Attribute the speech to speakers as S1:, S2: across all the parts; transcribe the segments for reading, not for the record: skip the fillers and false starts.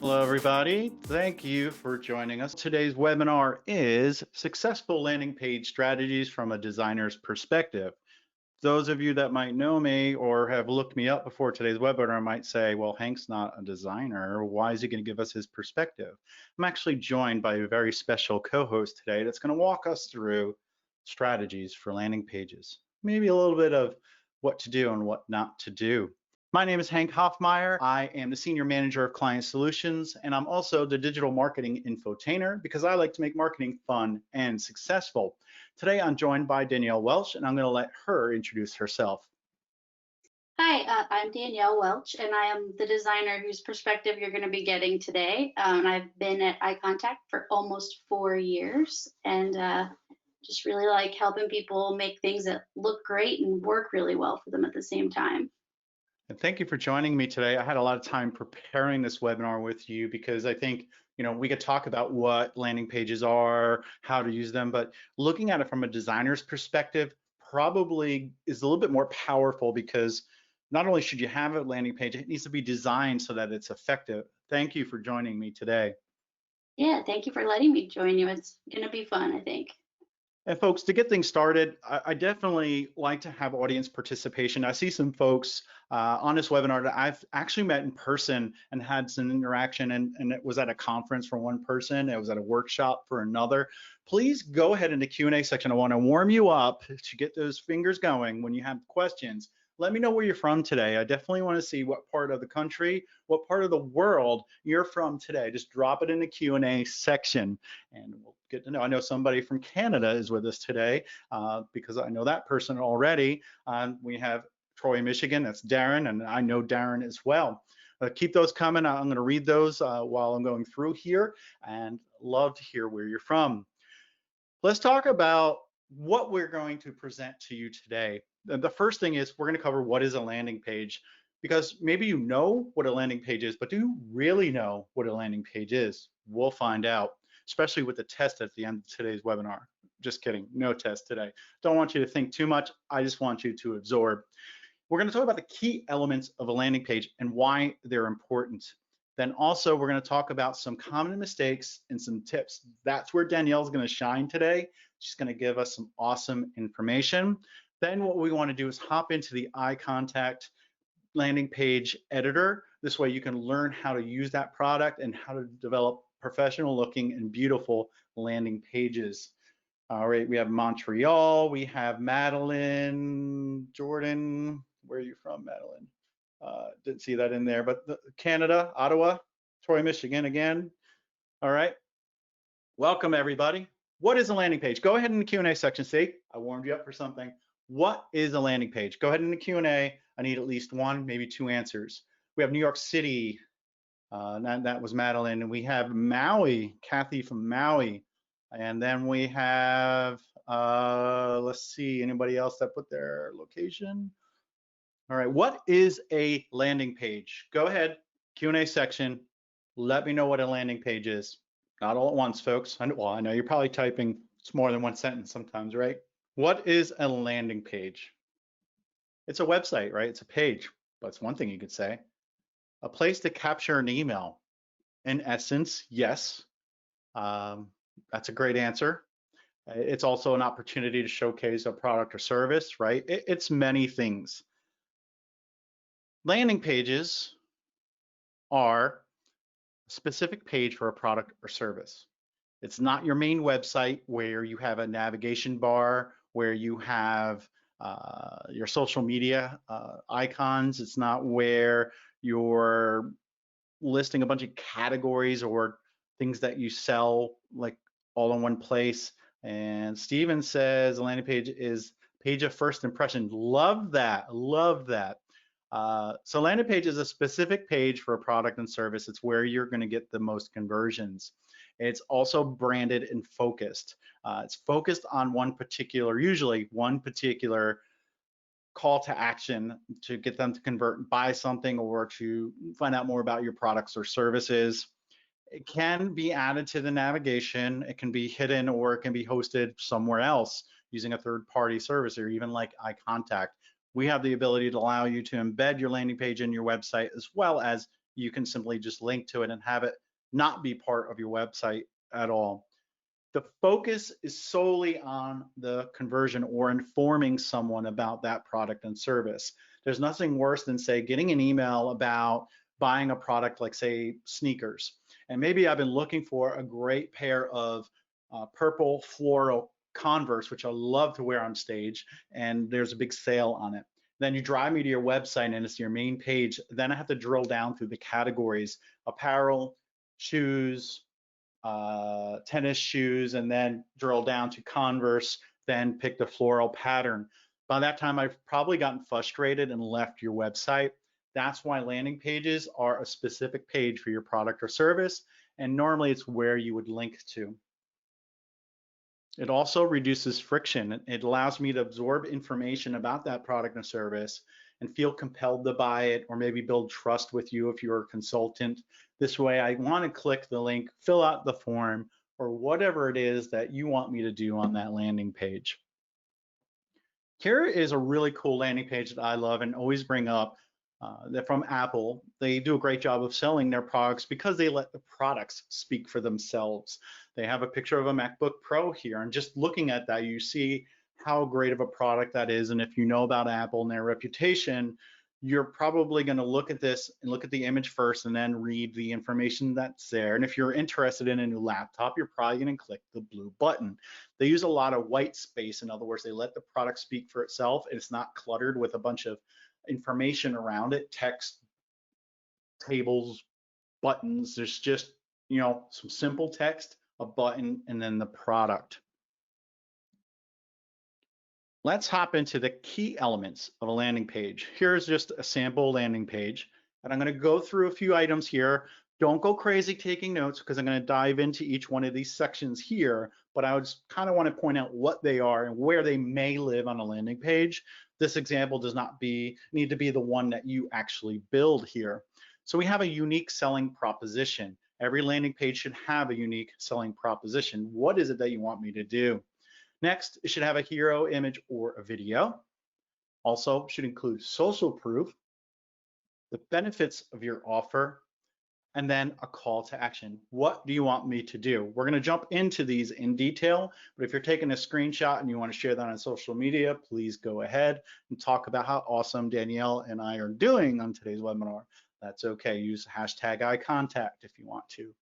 S1: Hello, everybody. Thank you for joining us. Today's webinar is Successful Landing Page Strategies from a Designer's Perspective. Those of you that might know me or have looked me up before today's webinar might say, well, Hank's not a designer. Why is he going to give us his perspective? I'm actually joined by a very special co-host today that's going to walk us through strategies for landing pages, maybe a little bit of what to do and what not to do. My name is Hank Hoffmeier. I am the Senior Manager of Client Solutions, and I'm also the Digital Marketing Infotainer because I like to make marketing fun and successful. Today, I'm joined by Danielle Welch, and I'm going to let her introduce herself.
S2: Hi, I'm Danielle Welch, and I am the designer whose perspective you're going to be getting today. I've been at iContact for almost 4 years, and just really like helping people make things that look great and work really well for them at the same time.
S1: And thank you for joining me today. I had a lot of time preparing this webinar with you because I think, we could talk about what landing pages are, how to use them, but looking at it from a designer's perspective probably is a little bit more powerful because not only should you have a landing page, it needs to be designed so that it's effective. Thank you for joining me today.
S2: Yeah, thank you for letting me join you. It's going to be fun, I think.
S1: And folks, to get things started, I definitely like to have audience participation. I see some folks on this webinar that I've actually met in person and had some interaction, and it was at a conference for one person, it was at a workshop for another. Please go ahead in the Q&A section. I want to warm you up to get those fingers going when you have questions. Let me know where you're from today. I definitely want to see what part of the country, what part of the world you're from today. Just drop it in the Q&A section and we'll get to know. I know somebody from Canada is with us today because I know that person already. We have Troy, Michigan, that's Darren, and I know Darren as well. Keep those coming. I'm going to read those while I'm going through here and love to hear where you're from. Let's talk about what we're going to present to you today. The first thing is we're going to cover what is a landing page, because maybe you know what a landing page is, but do you really know what a landing page is? We'll find out, especially with the test at the end of today's webinar. Just kidding, no test today. Don't want you to think too much. I just want you to absorb. We're going to talk about the key elements of a landing page and why they're important. Then also we're going to talk about some common mistakes and some tips. That's where Danielle's going to shine today. She's going to give us some awesome information. Then what we want to do is hop into the iContact landing page editor. This way you can learn how to use that product and how to develop professional looking and beautiful landing pages. All right, we have Montreal, we have Madeline, Jordan. Where are you from, Madeline? Didn't see that in there, but Canada, Ottawa, Troy, Michigan again. All right, welcome everybody. What is a landing page? Go ahead in the Q&A section. See, I warmed you up for something. What is a landing page? Go ahead in the Q&A. I need at least one, maybe two answers. We have New York City. That was Madeline. And we have Maui, Kathy from Maui. And then we have, let's see, anybody else that put their location? All right, what is a landing page? Go ahead, Q&A section. Let me know what a landing page is. Not all at once, folks. I know you're probably typing, it's more than one sentence sometimes, right? What is a landing page? It's a website, right? It's a page, but it's one thing you could say. A place to capture an email. In essence, yes. That's a great answer. It's also an opportunity to showcase a product or service, right? It's many things. Landing pages are a specific page for a product or service. It's not your main website where you have a navigation bar, where you have your social media icons. It's not where you're listing a bunch of categories or things that you sell like all in one place. And Steven says a landing page is page of first impression. Love that, love that. So landing page is a specific page for a product and service. It's where you're going to get the most conversions. It's also branded and focused. It's focused on one particular, usually one particular call to action to get them to convert and buy something or to find out more about your products or services. It can be added to the navigation. It can be hidden, or it can be hosted somewhere else using a third-party service, or even like iContact. We have the ability to allow you to embed your landing page in your website as well as you can simply just link to it and have it not be part of your website at all. The focus is solely on the conversion or informing someone about that product and service. There's nothing worse than, say, getting an email about buying a product like, say, sneakers. And maybe I've been looking for a great pair of purple floral Converse, which I love to wear on stage, and there's a big sale on it. Then you drive me to your website and it's your main page. Then I have to drill down through the categories: apparel, shoes, tennis shoes, and then drill down to Converse, then pick the floral pattern. By that time, I've probably gotten frustrated and left your website. That's why landing pages are a specific page for your product or service, and normally it's where you would link to. It also reduces friction. It allows me to absorb information about that product and service and feel compelled to buy it, or maybe build trust with you if you're a consultant. This way, I want to click the link, fill out the form, or whatever it is that you want me to do on that landing page. Here is a really cool landing page that I love and always bring up. They're from Apple. They do a great job of selling their products because they let the products speak for themselves. They have a picture of a MacBook Pro here, and just looking at that, you see how great of a product that is. And if you know about Apple and their reputation, you're probably going to look at this and look at the image first and then read the information that's there. And if you're interested in a new laptop, you're probably going to click the blue button. They use a lot of white space. In other words, they let the product speak for itself. It's not cluttered with a bunch of information around it, text, tables, buttons. There's just, some simple text, a button, and then the product. Let's hop into the key elements of a landing page. Here's just a sample landing page, and I'm going to go through a few items here. Don't go crazy taking notes because I'm going to dive into each one of these sections here, but I would kind of want to point out what they are and where they may live on a landing page. This example does not need to be the one that you actually build here. So we have a unique selling proposition. Every landing page should have a unique selling proposition. What is it that you want me to do? Next, it should have a hero image or a video. Also, should include social proof, the benefits of your offer, and then a call to action. What do you want me to do? We're going to jump into these in detail, but if you're taking a screenshot and you want to share that on social media, please go ahead and talk about how awesome Danielle and I are doing on today's webinar. That's okay. Use hashtag iContact if you want to.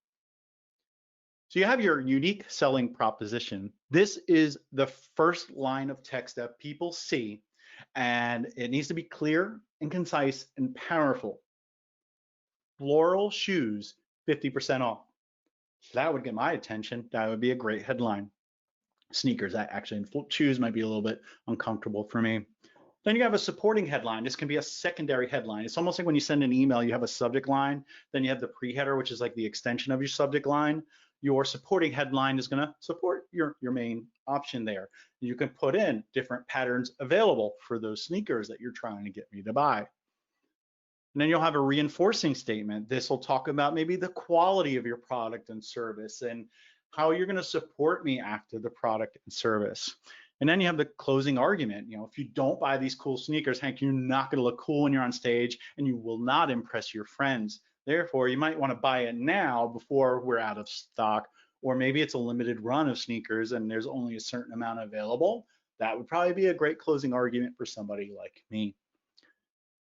S1: So you have your unique selling proposition. This is the first line of text that people see, and it needs to be clear and concise and powerful. Floral shoes, 50% off. That would get my attention. That would be a great headline. Sneakers, actually, shoes might be a little bit uncomfortable for me. Then you have a supporting headline. This can be a secondary headline. It's almost like when you send an email, you have a subject line, then you have the pre-header, which is like the extension of your subject line. Your supporting headline is going to support your main option there. You can put in different patterns available for those sneakers that you're trying to get me to buy. And then you'll have a reinforcing statement. This will talk about maybe the quality of your product and service and how you're going to support me after the product and service. And then you have the closing argument. If you don't buy these cool sneakers, Hank, you're not going to look cool when you're on stage, and you will not impress your friends. Therefore, you might want to buy it now before we're out of stock, or maybe it's a limited run of sneakers and there's only a certain amount available. That would probably be a great closing argument for somebody like me.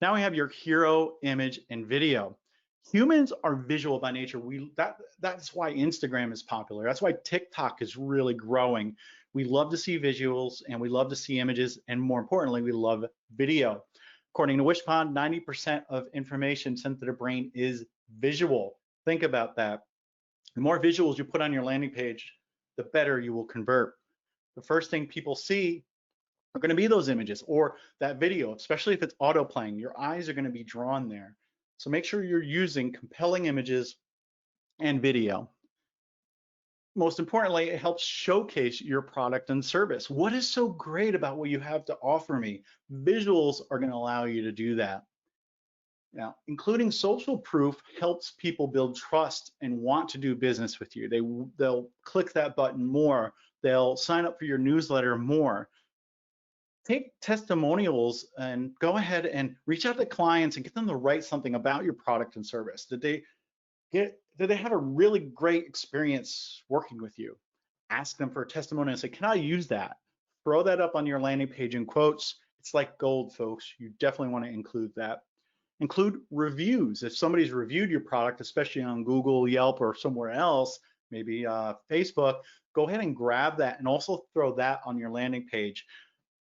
S1: Now we have your hero image and video. Humans are visual by nature. That's why Instagram is popular. That's why TikTok is really growing. We love to see visuals and we love to see images, and more importantly, we love video. According to Wishpond, 90% of information sent to the brain is visual. Think about that. The more visuals you put on your landing page, the better you will convert. The first thing people see are going to be those images or that video, especially if it's auto playing. Your eyes are going to be drawn there. So make sure you're using compelling images and video. Most importantly, it helps showcase your product and service. What is so great about what you have to offer me? Visuals are going to allow you to do that. Now, including social proof helps people build trust and want to do business with you. They'll click that button more. They'll sign up for your newsletter more. take testimonials and go ahead and reach out to clients and get them to write something about your product and service. Did they have a really great experience working with you? Ask them for a testimonial and say, can I use that? Throw that up on your landing page in quotes. It's like gold, folks. You definitely want to include that. Include reviews. If somebody's reviewed your product, especially on Google, Yelp, or somewhere else, maybe Facebook, go ahead and grab that and also throw that on your landing page.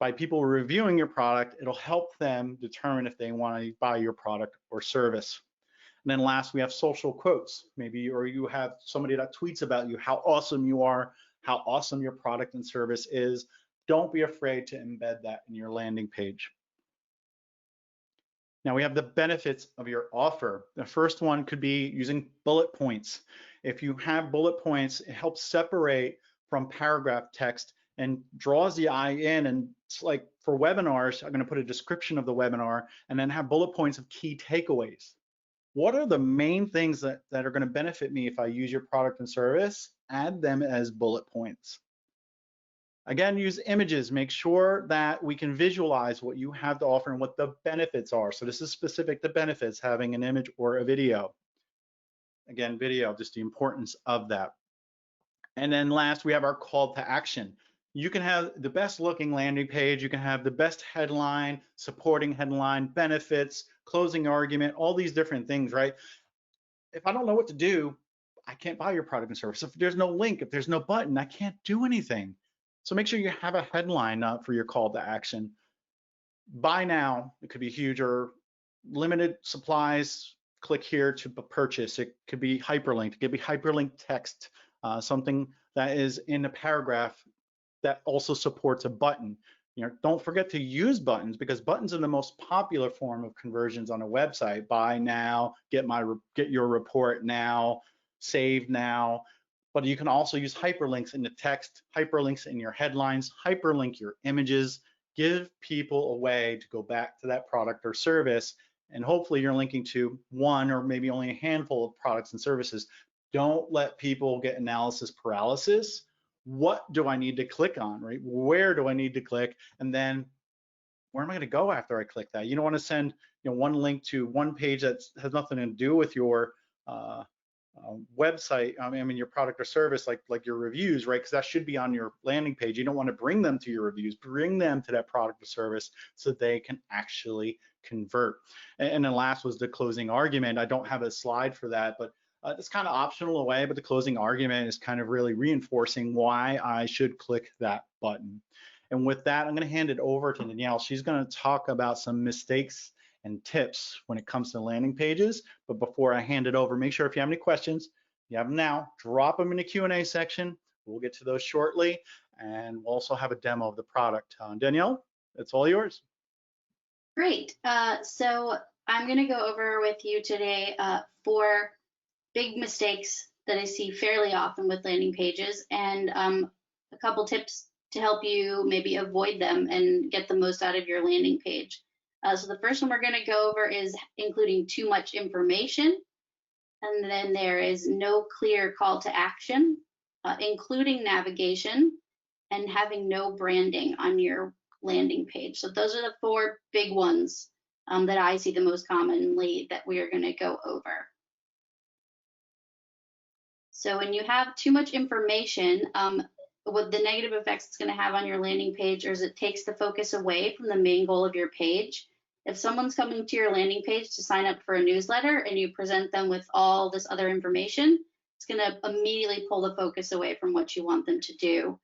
S1: By people reviewing your product, it'll help them determine if they want to buy your product or service. And then last, we have social quotes, maybe, or you have somebody that tweets about you, how awesome you are, how awesome your product and service is. Don't be afraid to embed that in your landing page. Now we have the benefits of your offer. The first one could be using bullet points. If you have bullet points, it helps separate from paragraph text and draws the eye in. And it's like for webinars, I'm going to put a description of the webinar and then have bullet points of key takeaways. What are the main things that are going to benefit me if I use your product and service? Add them as bullet points. Again, use images. Make sure that we can visualize what you have to offer and what the benefits are. So this is specific to benefits, having an image or a video. Again, video, just the importance of that. And then last, we have our call to action. You can have the best looking landing page, you can have the best headline, supporting headline, benefits, closing argument, all these different things, right? If I don't know what to do, I can't buy your product and service. If there's no link, if there's no button, I can't do anything. So make sure you have a headline for your call to action. Buy now, it could be huge, or limited supplies, click here to purchase. It could be hyperlinked, it could be hyperlinked text, something that is in a paragraph that also supports a button. You know, don't forget to use buttons, because buttons are the most popular form of conversions on a website. Buy now, get your report now, save now. But you can also use hyperlinks in the text, hyperlinks in your headlines, hyperlink your images, give people a way to go back to that product or service. And hopefully you're linking to one or maybe only a handful of products and services. Don't let people get analysis paralysis. What do I need to click on, right? Where do I need to click? And then where am I going to go after I click that? You don't want to send one link to one page that has nothing to do with your website, I mean your product or service, like your reviews, right? Because that should be on your landing page. You don't want to bring them to your reviews, bring them to that product or service so they can actually convert. And then last was the closing argument. I don't have a slide for that, but it's kind of optional away, but the closing argument is kind of really reinforcing why I should click that button. And with that, I'm going to hand it over to Danielle. She's going to talk about some mistakes and tips when it comes to landing pages. But before I hand it over, make sure if you have any questions, you have them now, drop them in the Q&A section. We'll get to those shortly. And we'll also have a demo of the product. Danielle, it's all yours.
S2: Great. So I'm going to go over with you today 4 big mistakes that I see fairly often with landing pages, and a couple tips to help you maybe avoid them and get the most out of your landing page. So the first one we're going to go over is including too much information, and then there is no clear call to action, including navigation, and having no branding on your landing page. So those are the 4 big ones that I see the most commonly that we are going to go over. So when you have too much information, what the negative effects it's going to have on your landing page is it takes the focus away from the main goal of your page. If someone's coming to your landing page to sign up for a newsletter and you present them with all this other information, it's going to immediately pull the focus away from what you want them to do.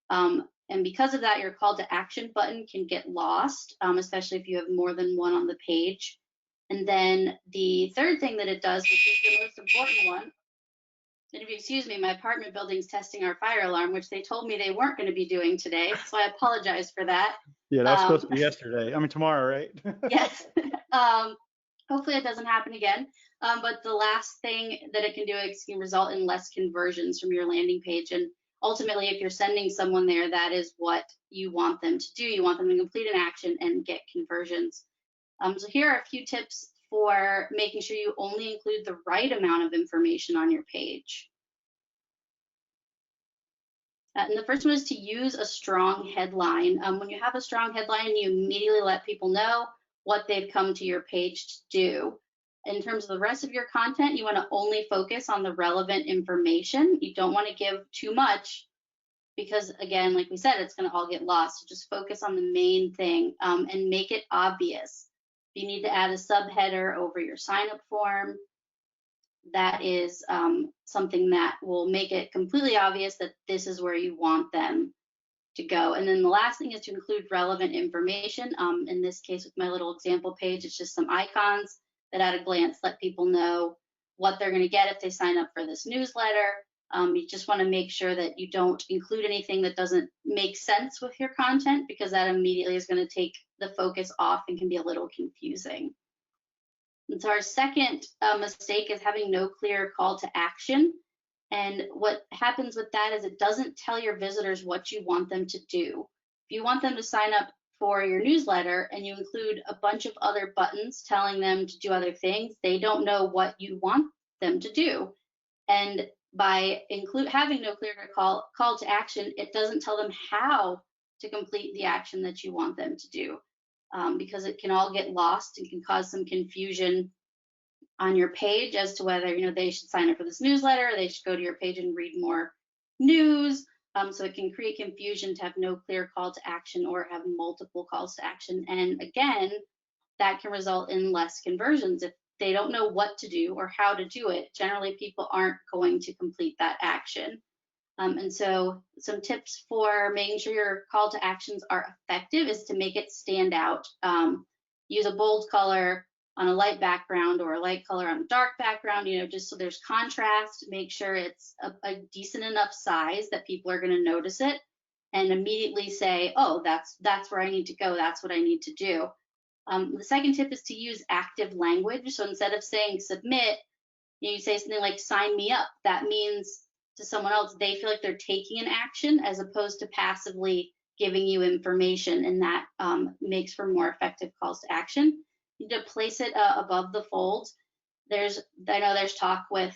S2: And because of that, your call to action button can get lost, especially if you have more than one on the page. And then the third thing that it does, which is the most important one, and if you excuse me, my apartment building's testing our fire alarm, which they told me they weren't going to be doing today, so I apologize for that.
S1: Yeah, that's supposed to be yesterday. I mean, tomorrow, right?
S2: Yes. Hopefully it doesn't happen again. But the last thing that it can do is can result in less conversions from your landing page. And ultimately, if you're sending someone there, that is what you want them to do. You want them to complete an action and get conversions. So here are a few tips for making sure you only include the right amount of information on your page. And the first one is to use a strong headline. When you have a strong headline, you immediately let people know what they've come to your page to do. In terms of the rest of your content, you want to only focus on the relevant information. You don't want to give too much because, again, like we said, it's going to all get lost. So just focus on the main thing and make it obvious. If you need to add a subheader over your sign-up form, that is something that will make it completely obvious that this is where you want them to go. And then the last thing is to include relevant information. In this case, with my little example page, it's just some icons that at a glance let people know what they're going to get if they sign up for this newsletter. You just want to make sure that you don't include anything that doesn't make sense with your content, because that immediately is going to take the focus off and can be a little confusing. And so our second mistake is having no clear call to action. And what happens with that is it doesn't tell your visitors what you want them to do. If you want them to sign up for your newsletter and you include a bunch of other buttons telling them to do other things, they don't know what you want them to do. And by having no clear call to action, it doesn't tell them how to complete the action that you want them to do, because it can all get lost and can cause some confusion on your page as to whether they should sign up for this newsletter, or they should go to your page and read more news. So it can create confusion to have no clear call to action or have multiple calls to action. And again, that can result in less conversions. If they don't know what to do or how to do it, generally people aren't going to complete that action. And so some tips for making sure your call to actions are effective is to make it stand out. Use a bold color on a light background or a light color on a dark background, just so there's contrast. Make sure it's a decent enough size that people are going to notice it and immediately say, oh, that's where I need to go. That's what I need to do. The second tip is to use active language. So instead of saying submit, you say something like sign me up. That means to someone else, they feel like they're taking an action as opposed to passively giving you information, and that makes for more effective calls to action. You need to place it above the fold. I know there's talk with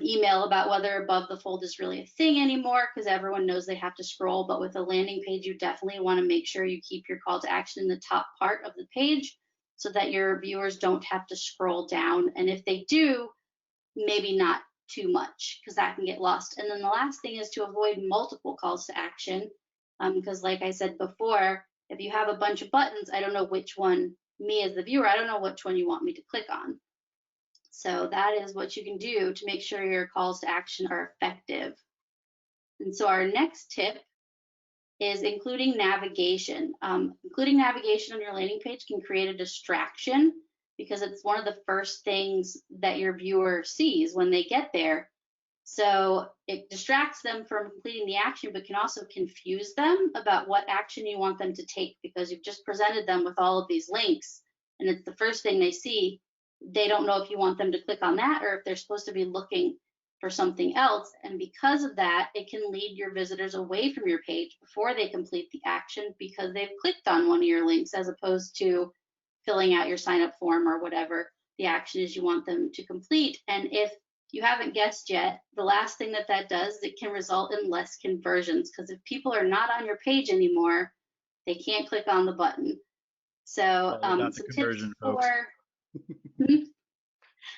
S2: email about whether above the fold is really a thing anymore, because everyone knows they have to scroll, but with a landing page, you definitely want to make sure you keep your call to action in the top part of the page so that your viewers don't have to scroll down. And if they do, maybe not too much, because that can get lost. And then the last thing is to avoid multiple calls to action, because like I said before, if you have a bunch of buttons, I don't know which one, me as the viewer, I don't know which one you want me to click on. So that is what you can do to make sure your calls to action are effective. And so our next tip is including navigation. Including navigation on your landing page can create a distraction because it's one of the first things that your viewer sees when they get there. So it distracts them from completing the action, but can also confuse them about what action you want them to take, because you've just presented them with all of these links and it's the first thing they see. They don't know if you want them to click on that or if they're supposed to be looking for something else. And because of that, it can lead your visitors away from your page before they complete the action because they've clicked on one of your links as opposed to filling out your sign up form or whatever the action is you want them to complete. And if you haven't guessed yet, the last thing that does, it can result in less conversions, because if people are not on your page anymore, they can't click on the button. So
S1: some conversion,
S2: tips
S1: folks.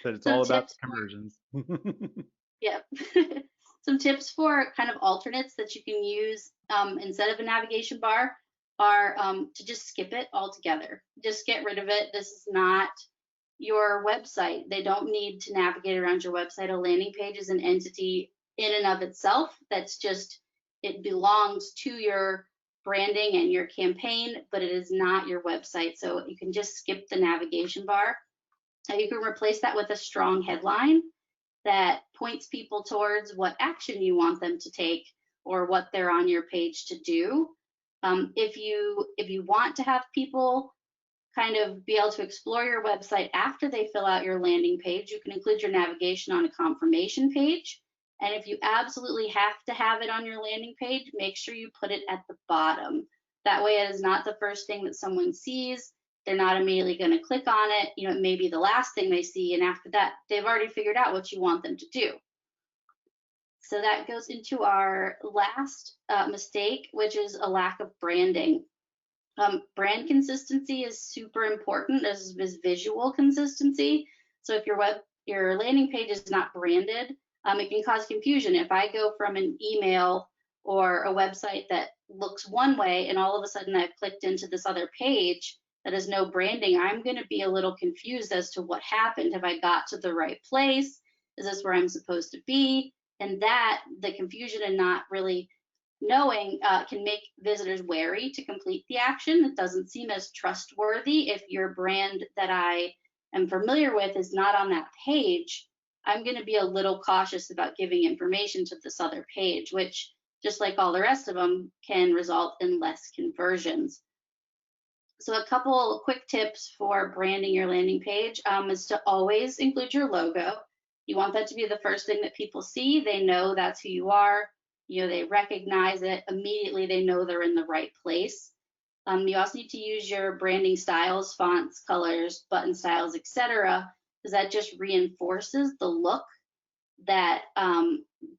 S1: That it's all about the conversions.
S2: Yep. Some tips for kind of alternates that you can use instead of a navigation bar are to just skip it altogether. Just get rid of it. This is not your website. They don't need to navigate around your website. A landing page is an entity in and of itself. That's just, it belongs to your branding and your campaign, but it is not your website. So you can just skip the navigation bar. Now you can replace that with a strong headline that points people towards what action you want them to take or what they're on your page to do. If you want to have people kind of be able to explore your website after they fill out your landing page, you can include your navigation on a confirmation page. And if you absolutely have to have it on your landing page, make sure you put it at the bottom. That way it is not the first thing that someone sees. They're not immediately going to click on it. It may be the last thing they see, and after that, they've already figured out what you want them to do. So that goes into our last mistake, which is a lack of branding. Brand consistency is super important, as is visual consistency. So if your landing page is not branded, it can cause confusion. If I go from an email or a website that looks one way and all of a sudden I've clicked into this other page that has no branding, I'm going to be a little confused as to what happened. Have I got to the right place? Is this where I'm supposed to be? And that, the confusion and not really knowing, can make visitors wary to complete the action. It doesn't seem as trustworthy if your brand that I am familiar with is not on that page. I'm going to be a little cautious about giving information to this other page, which, just like all the rest of them, can result in less conversions. So a couple quick tips for branding your landing page is to always include your logo. You want that to be the first thing that people see. They know that's who you are. You know, they recognize it immediately. They know they're in the right place. You also need to use your branding styles, fonts, colors, button styles, etc., because that just reinforces the look that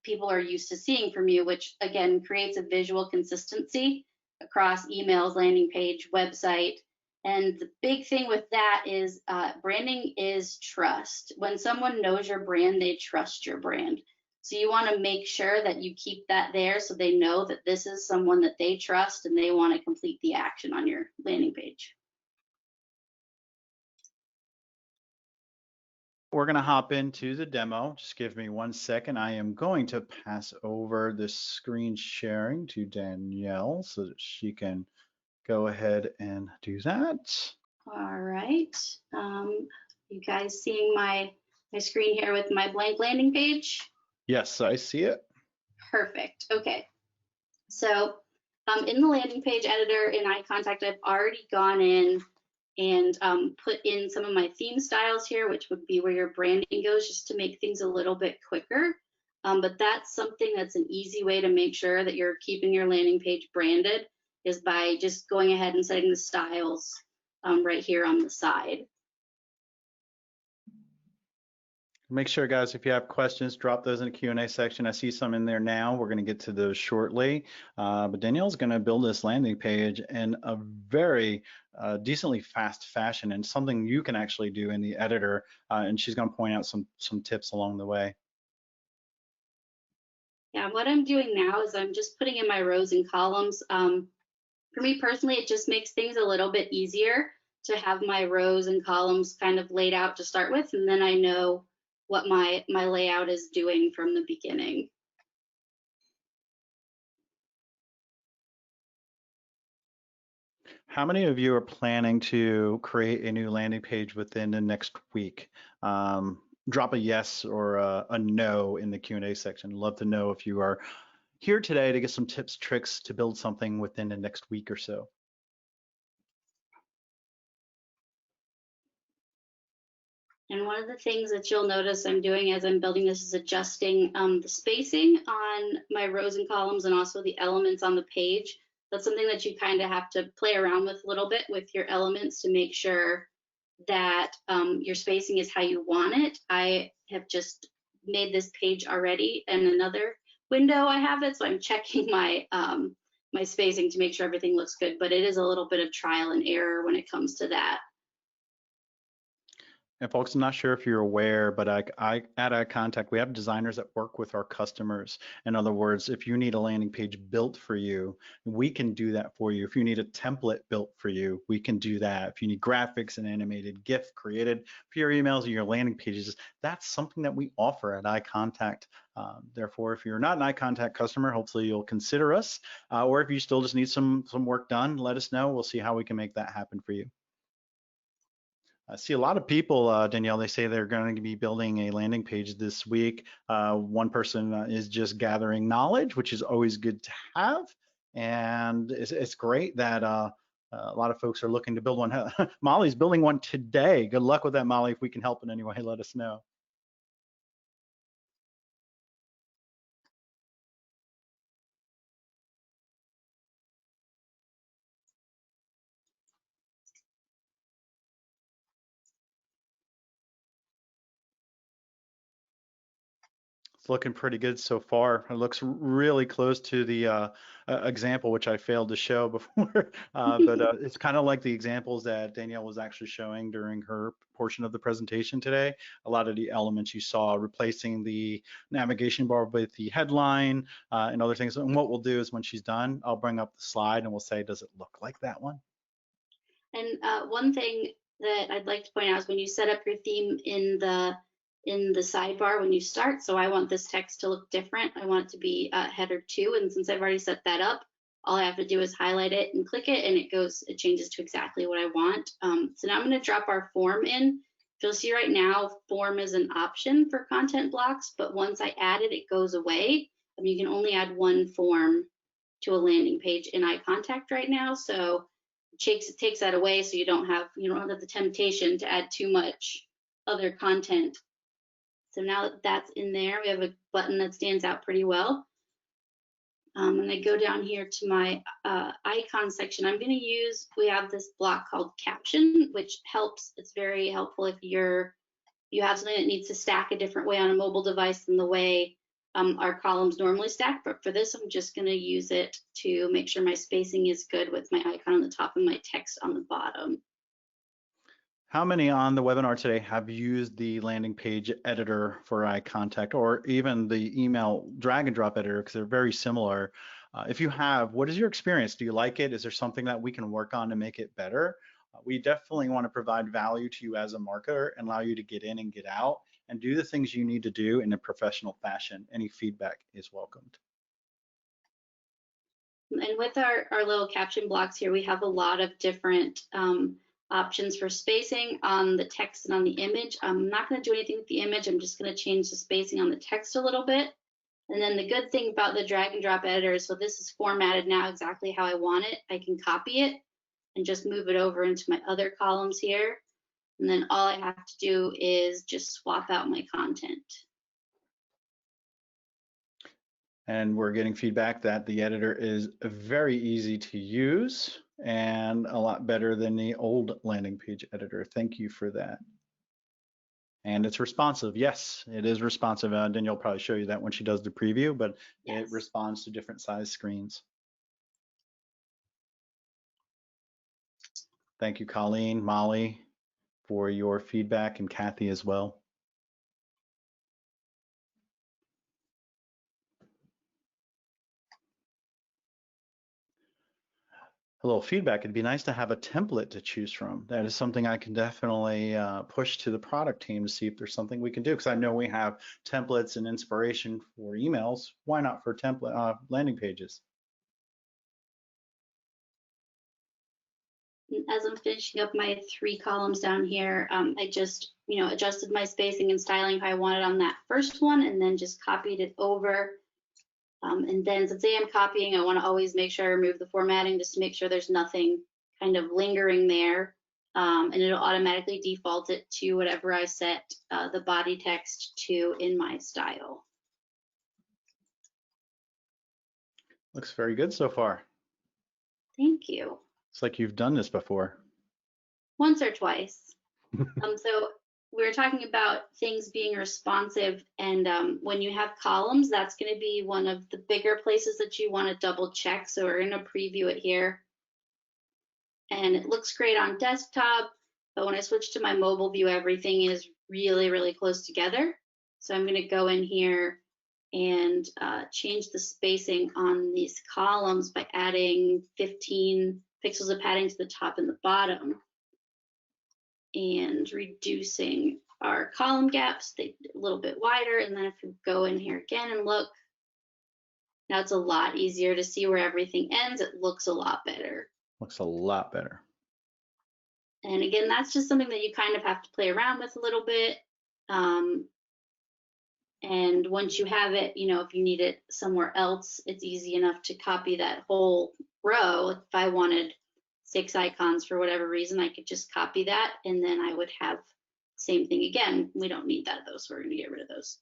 S2: people are used to seeing from you, which again creates a visual consistency across emails, landing page, website. And the big thing with that is branding is trust. When someone knows your brand, they trust your brand. So you want to make sure that you keep that there so they know that this is someone that they trust and they want to complete the action on your landing page.
S1: We're going to hop into the demo. Just give me 1 second. I am going to pass over the screen sharing to Danielle so that she can go ahead and do that.
S2: All right. You guys seeing my screen here with my blank landing page?
S1: Yes, I see it.
S2: Perfect. Okay. So in the landing page editor in iContact, I've already gone in and put in some of my theme styles here, which would be where your branding goes, just to make things a little bit quicker. But that's something that's an easy way to make sure that you're keeping your landing page branded, is by just going ahead and setting the styles right here on the side.
S1: Make sure, guys, if you have questions, drop those in the Q&A section. I see some in there now. We're going to get to those shortly. But Danielle's going to build this landing page in a very decently fast fashion, and something you can actually do in the editor. And she's going to point out some tips along the way.
S2: Yeah, what I'm doing now is I'm just putting in my rows and columns. For me personally, it just makes things a little bit easier to have my rows and columns kind of laid out to start with, and then I know what my layout is doing from the beginning.
S1: How many of you are planning to create a new landing page within the next week? Drop a yes or a no in the Q&A section. Love to know if you are here today to get some tips, tricks to build something within the next week or so.
S2: And one of the things that you'll notice I'm doing as I'm building this is adjusting the spacing on my rows and columns and also the elements on the page. That's something that you kind of have to play around with a little bit with your elements to make sure that your spacing is how you want it. I have just made this page already in another window I have it, so I'm checking my my spacing to make sure everything looks good, but it is a little bit of trial and error when it comes to that.
S1: And folks, I'm not sure if you're aware, but at iContact, we have designers that work with our customers. In other words, if you need a landing page built for you, we can do that for you. If you need a template built for you, we can do that. If you need graphics and animated GIF created for your emails or your landing pages, that's something that we offer at iContact. Therefore, if you're not an iContact customer, hopefully you'll consider us. Or if you still just need some work done, let us know. We'll see how we can make that happen for you. I see a lot of people, Danielle, they say they're going to be building a landing page this week. One person is just gathering knowledge, which is always good to have. And it's great that a lot of folks are looking to build one. Molly's building one today. Good luck with that, Molly. If we can help in any way, let us know. It's looking pretty good so far. It looks really close to the example, which I failed to show before. But it's kind of like the examples that Danielle was actually showing during her portion of the presentation today. A lot of the elements you saw, replacing the navigation bar with the headline and other things. And what we'll do is when she's done, I'll bring up the slide and we'll say, does it look like that one?
S2: And one thing that I'd like to point out is when you set up your theme in the sidebar when you start. So I want this text to look different. I want it to be header 2, and since I've already set that up, all I have to do is highlight it and click it, and it changes to exactly what I want. So now I'm going to drop our form in. You'll see right now, form is an option for content blocks, but once I add it, it goes away. You can only add one form to a landing page in iContact right now, so it takes that away, so you don't have the temptation to add too much other content. So now that that's in there, we have a button that stands out pretty well. And I go down here to my icon section. I'm going to we have this block called caption, which helps. It's very helpful if you have something that needs to stack a different way on a mobile device than the way our columns normally stack. But for this, I'm just going to use it to make sure my spacing is good with my icon on the top and my text on the bottom.
S1: How many on the webinar today have used the landing page editor for iContact, or even the email drag and drop editor, because they're very similar? If you have, what is your experience? Do you like it? Is there something that we can work on to make it better? We definitely want to provide value to you as a marketer and allow you to get in and get out and do the things you need to do in a professional fashion. Any feedback is welcomed.
S2: And with our little caption blocks here, we have a lot of different options for spacing on the text and on the image. I'm not going to do anything with the image. I'm just going to change the spacing on the text a little bit. And then the good thing about the drag and drop editor, so this is formatted now exactly how I want it. I can copy it and just move it over into my other columns here. And then all I have to do is just swap out my content.
S1: And we're getting feedback that the editor is very easy to use and a lot better than the old landing page editor. Thank you for that. And it's responsive. Yes, it is responsive. Danielle will probably show you that when she does the preview, but yes, it responds to different size screens. Thank you, Colleen, Molly, for your feedback, and Kathy as well. A little feedback, it'd be nice to have a template to choose from. That is something I can definitely push to the product team to see if there's something we can do, because I know we have templates and inspiration for emails. Why not for template landing pages?
S2: As I'm finishing up my 3 columns down here, I just adjusted my spacing and styling how I wanted on that first one, and then just copied it over. And then since I am copying, I want to always make sure I remove the formatting just to make sure there's nothing kind of lingering there. And it'll automatically default it to whatever I set the body text to in my style.
S1: Looks very good so far.
S2: Thank you.
S1: It's like you've done this before.
S2: Once or twice. So we were talking about things being responsive, and when you have columns, that's going to be one of the bigger places that you want to double check. So we're going to preview it here. And it looks great on desktop, but when I switch to my mobile view, everything is really, really close together. So I'm going to go in here and change the spacing on these columns by adding 15 pixels of padding to the top and the bottom, and reducing our column gaps a little bit wider. And then if we go in here again and look, now it's a lot easier to see where everything ends. It looks a lot better.
S1: Looks a lot better.
S2: And again, that's just something that you kind of have to play around with a little bit. And once you have it, if you need it somewhere else, it's easy enough to copy that whole row. If I wanted 6 icons for whatever reason, I could just copy that, and then I would have same thing again. We don't need that though, so we're going to get rid of those.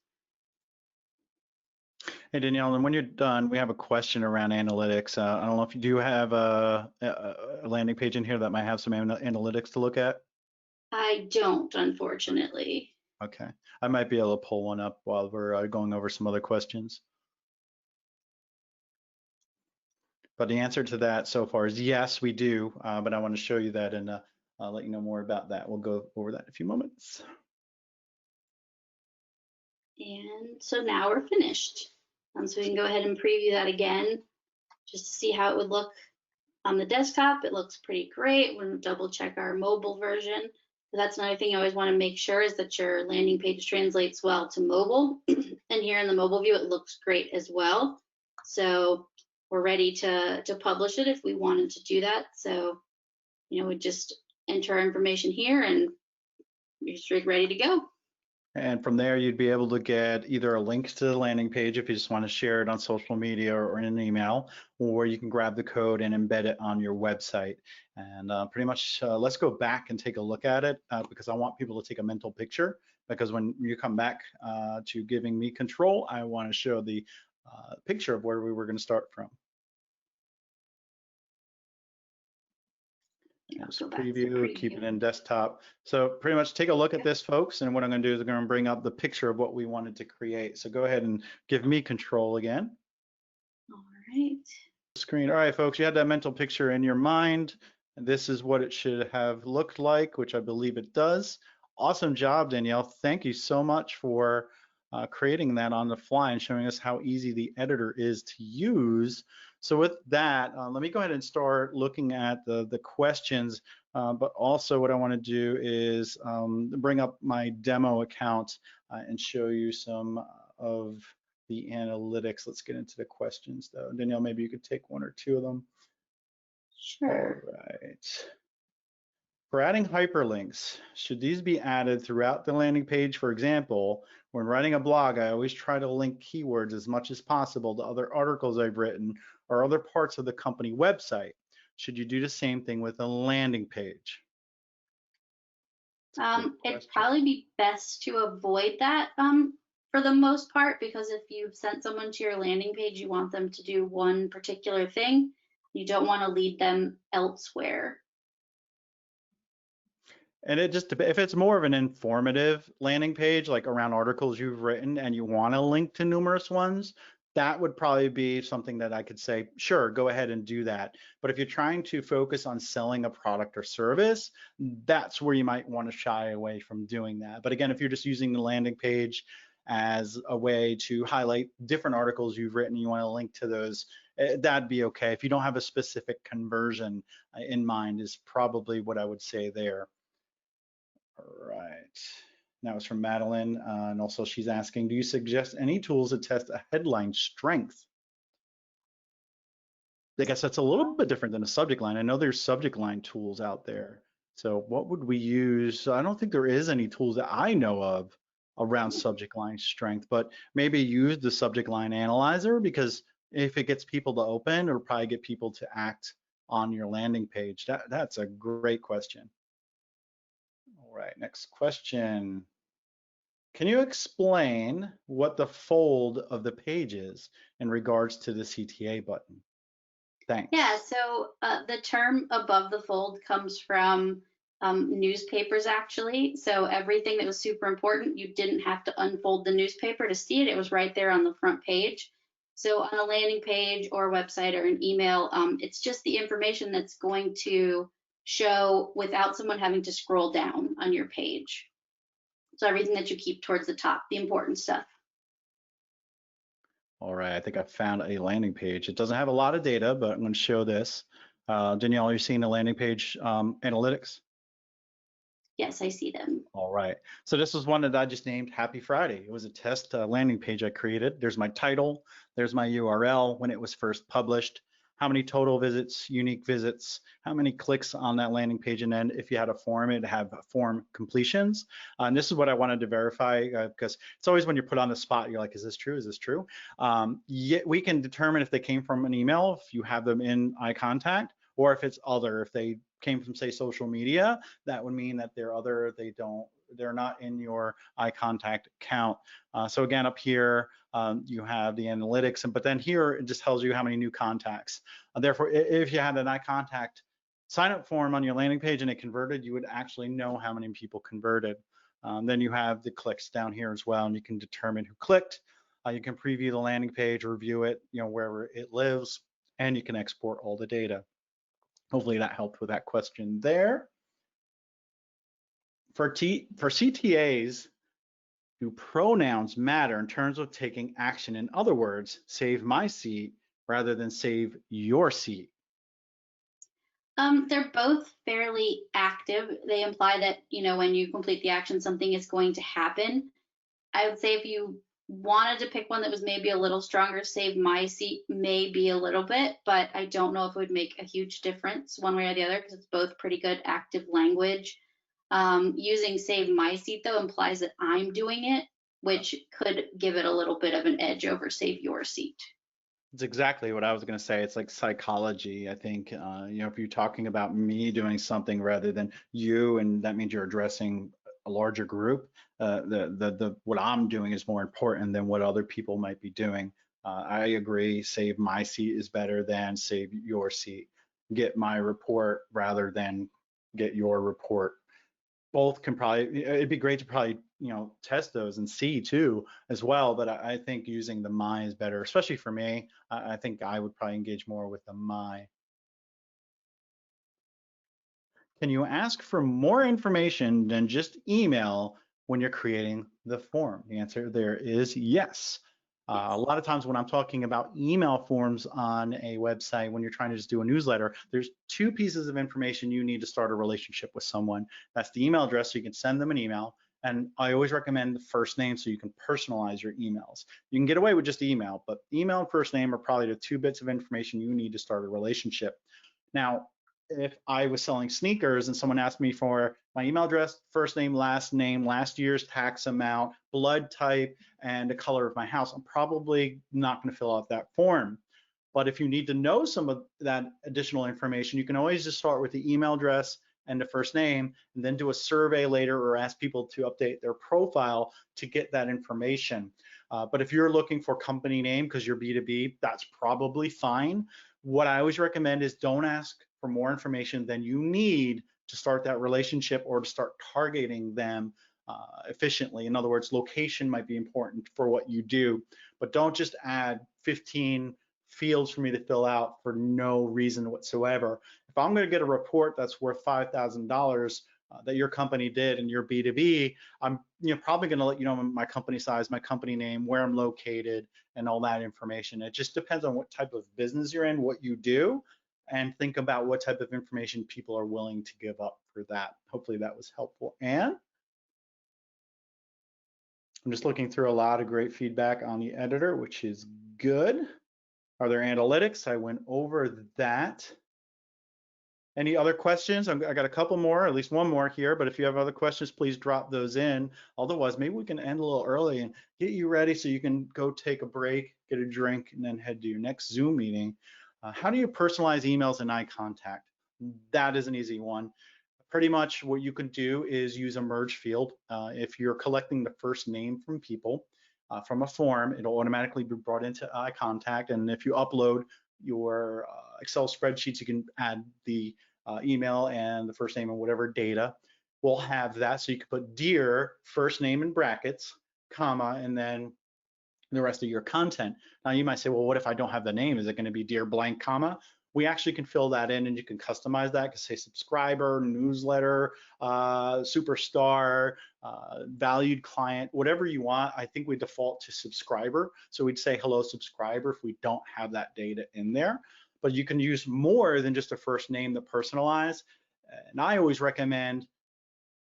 S1: Hey Danielle, and when you're done, we have a question around analytics. I don't know if you do have a landing page in here that might have some analytics to look at.
S2: I don't, unfortunately.
S1: Okay, I might be able to pull one up while we're going over some other questions. But the answer to that so far is yes, we do. But I want to show you that and I'll let you know more about that. We'll go over that in a few moments.
S2: And so now we're finished. So we can go ahead and preview that again, just to see how it would look on the desktop. It looks pretty great. We're going to double check our mobile version. That's another thing you always want to make sure is that your landing page translates well to mobile. And here in the mobile view, it looks great as well. So we're ready to publish it if we wanted to do that. So, we just enter our information here and you're just ready to go.
S1: And from there, you'd be able to get either a link to the landing page if you just want to share it on social media or in an email, or you can grab the code and embed it on your website. And pretty much, let's go back and take a look at it because I want people to take a mental picture, because when you come back to giving me control, I want to show the picture of where we were going to start from. Preview, keep it in desktop. So pretty much take a look at this, folks, and what I'm going to do is I'm going to bring up the picture of what we wanted to create. So go ahead and give me control again.
S2: All right.
S1: Screen. All right, folks, you had that mental picture in your mind, and this is what it should have looked like, which I believe it does. Awesome job, Danielle. Thank you so much for creating that on the fly and showing us how easy the editor is to use. So with that, let me go ahead and start looking at the questions, but also what I want to do is bring up my demo account and show you some of the analytics. Let's get into the questions though. Danielle, maybe you could take one or two of them.
S2: Sure.
S1: All right. For adding hyperlinks, should these be added throughout the landing page? For example, when writing a blog, I always try to link keywords as much as possible to other articles I've written or other parts of the company website. Should you do the same thing with a landing page?
S2: It'd probably be best to avoid that for the most part, because if you've sent someone to your landing page, you want them to do one particular thing. You don't want to lead them elsewhere.
S1: And it just, if it's more of an informative landing page, like around articles you've written and you want to link to numerous ones, that would probably be something that I could say, sure, go ahead and do that. But if you're trying to focus on selling a product or service, that's where you might want to shy away from doing that. But again, if you're just using the landing page as a way to highlight different articles you've written, you want to link to those, that'd be okay. If you don't have a specific conversion in mind is probably what I would say there. All right. Now it's from Madeline, and also she's asking, do you suggest any tools to test a headline strength? I guess that's a little bit different than a subject line. I know there's subject line tools out there. So what would we use? I don't think there is any tools that I know of around subject line strength, but maybe use the subject line analyzer, because if it gets people to open, it'll probably get people to act on your landing page. That's a great question. All right, next question. Can you explain what the fold of the page is in regards to the CTA button? Thanks.
S2: Yeah, so the term above the fold comes from newspapers, actually. So everything that was super important, you didn't have to unfold the newspaper to see it. It was right there on the front page. So on a landing page or a website or an email, it's just the information that's going to show without someone having to scroll down on your page. So everything that you keep towards the top, the important stuff.
S1: All right, I think I found a landing page. It doesn't have a lot of data, but I'm going to show this. Danielle, are you seeing the landing page analytics?
S2: Yes, I see them.
S1: All right, so this was one that I just named Happy Friday. It was a test landing page I created. There's my title, there's my URL when it was first published, how many total visits, unique visits, how many clicks on that landing page, and then if you had a form, it'd have form completions. And this is what I wanted to verify, because it's always when you're put on the spot, you're like, is this true? Is this true? Yet we can determine if they came from an email, if you have them in iContact, or if it's other. If they came from, say, social media, that would mean that they're other, they're not in your iContact account. So again, up here, you have the analytics, but then here it just tells you how many new contacts. Therefore, if you had an iContact sign up form on your landing page and it converted, you would actually know how many people converted. Then you have the clicks down here as well, and you can determine who clicked. You can preview the landing page, review it, wherever it lives, and you can export all the data. Hopefully that helped with that question there. For CTAs, do pronouns matter in terms of taking action? In other words, save my seat rather than save your seat.
S2: They're both fairly active. They imply that, when you complete the action, something is going to happen. I would say if you wanted to pick one that was maybe a little stronger, save my seat maybe a little bit, but I don't know if it would make a huge difference one way or the other because it's both pretty good active language. Using save my seat though implies that I'm doing it, which could give it a little bit of an edge over save your seat.
S1: It's exactly what I was going to say. It's like psychology. I think, if you're talking about me doing something rather than you, and that means you're addressing a larger group, the what I'm doing is more important than what other people might be doing. I agree. Save my seat is better than save your seat. Get my report rather than get your report. Both can probably, it'd be great to probably, test those and see too as well. But I think using the my is better, especially for me. I think I would probably engage more with the my. Can you ask for more information than just email when you're creating the form? The answer there is yes. A lot of times when I'm talking about email forms on a website, when you're trying to just do a newsletter, there's two pieces of information you need to start a relationship with someone. That's the email address, so you can send them an email. And I always recommend the first name so you can personalize your emails. You can get away with just email, but email and first name are probably the two bits of information you need to start a relationship. Now, if I was selling sneakers and someone asked me for my email address, first name, last year's tax amount, blood type, and the color of my house, I'm probably not going to fill out that form. But if you need to know some of that additional information, you can always just start with the email address and the first name, and then do a survey later or ask people to update their profile to get that information. But if you're looking for company name because you're B2B, that's probably fine. What I always recommend is don't ask for more information than you need to start that relationship or to start targeting them efficiently. In other words, location might be important for what you do, but don't just add 15 fields for me to fill out for no reason whatsoever. If I'm going to get a report that's worth $5,000 that your company did and you're B2B, I'm probably going to let you know my company size, my company name, where I'm located, and all that information. It just depends on what type of business you're in, what you do, and think about what type of information people are willing to give up for that. Hopefully that was helpful. And I'm just looking through a lot of great feedback on the editor, which is good. Are there analytics? I went over that. Any other questions? I got a couple more, at least one more here, but if you have other questions, please drop those in. Otherwise, maybe we can end a little early and get you ready so you can go take a break, get a drink, and then head to your next Zoom meeting. How do you personalize emails in iContact? That is an easy one. Pretty much what you can do is use a merge field. If you're collecting the first name from people from a form, it'll automatically be brought into iContact. And if you upload your Excel spreadsheets, you can add the email and the first name and whatever data. We'll have that, so you can put dear first name in brackets, comma, and then the rest of your content. Now you might say, well, what if I don't have the name? Is it going to be dear blank comma? We actually can fill that in, and you can customize that. Can say subscriber, newsletter, superstar, valued client, whatever you want. I think we default to subscriber. So we'd say hello subscriber if we don't have that data in there. But you can use more than just a first name to personalize. And I always recommend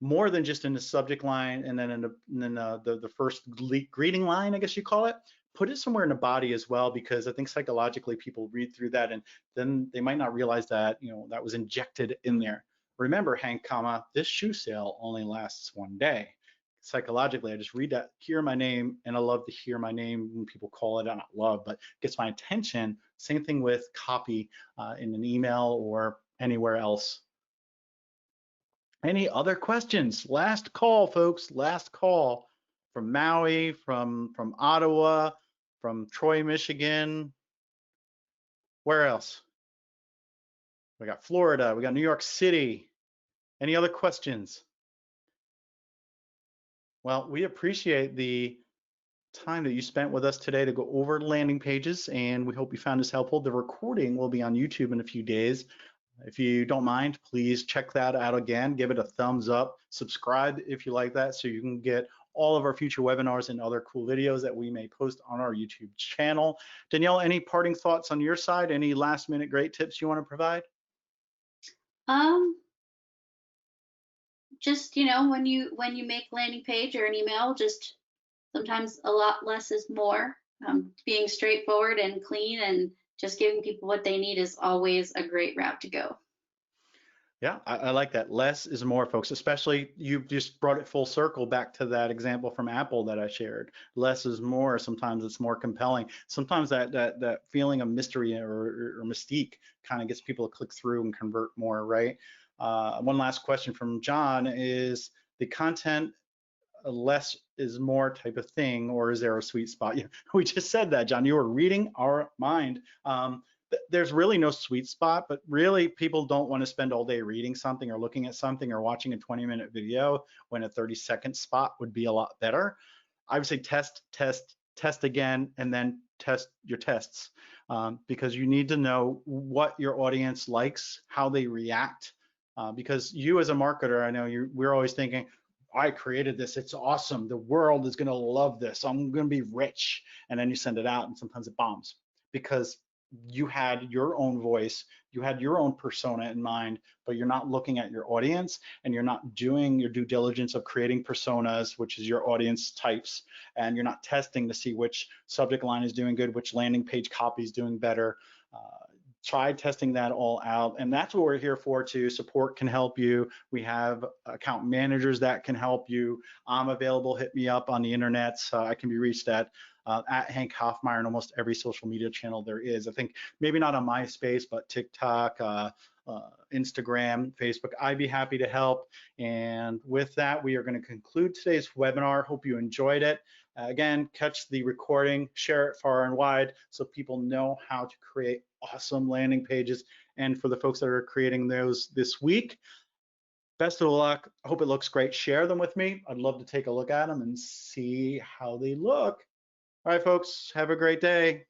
S1: more than just in the subject line and then the first greeting line, I guess you call it. Put it somewhere in the body as well, because I think psychologically people read through that and then they might not realize that that was injected in there. Remember, Hank, comma, this shoe sale only lasts one day. Psychologically, I just read that, hear my name, and I love to hear my name when people call it. Not love, but gets my attention. Same thing with copy in an email or anywhere else. Any other questions? Last call, folks. Last call from Maui, from Ottawa, from Troy, Michigan. Where else? We got Florida. We got New York City. Any other questions? Well, we appreciate the time that you spent with us today to go over landing pages, and we hope you found this helpful. The recording will be on YouTube in a few days. If you don't mind, please check that out again. Give it a thumbs up. Subscribe if you like that so you can get all of our future webinars and other cool videos that we may post on our YouTube channel. Danielle, any parting thoughts on your side? Any last minute great tips you want to provide?
S2: Um, just when you make landing page or an email, just sometimes a lot less is more. Being straightforward and clean and just giving people what they need is always a great route to go.
S1: Yeah, I like that. Less is more, folks, especially you just brought it full circle back to that example from Apple that I shared. Less is more. Sometimes it's more compelling. Sometimes that feeling of mystery or mystique kind of gets people to click through and convert more, right? One last question from John is the content a less is more type of thing, or is there a sweet spot? We just said that, John. You were reading our mind. There's really no sweet spot, but really people don't want to spend all day reading something or looking at something or watching a 20-minute video when a 30-second spot would be a lot better. I would say test, test, test again, and then test your tests because you need to know what your audience likes, how they react. Because you as a marketer, I know we're always thinking, I created this. It's awesome. The world is going to love this. I'm going to be rich. And then you send it out and sometimes it bombs because you had your own voice, you had your own persona in mind, but you're not looking at your audience and you're not doing your due diligence of creating personas, which is your audience types, and you're not testing to see which subject line is doing good, which landing page copy is doing better. Try testing that all out, and that's what we're here for too. Support can help you. We have account managers that can help you. I'm available. Hit me up on the internet. I can be reached at Hank Hoffmeier on almost every social media channel there is. I think maybe not on MySpace, but TikTok, Instagram, Facebook. I'd be happy to help. And with that, we are going to conclude today's webinar. Hope you enjoyed it. Again, catch the recording, share it far and wide so people know how to create awesome landing pages. And for the folks that are creating those this week, best of luck. I hope it looks great. Share them with me. I'd love to take a look at them and see how they look. All right, folks, have a great day.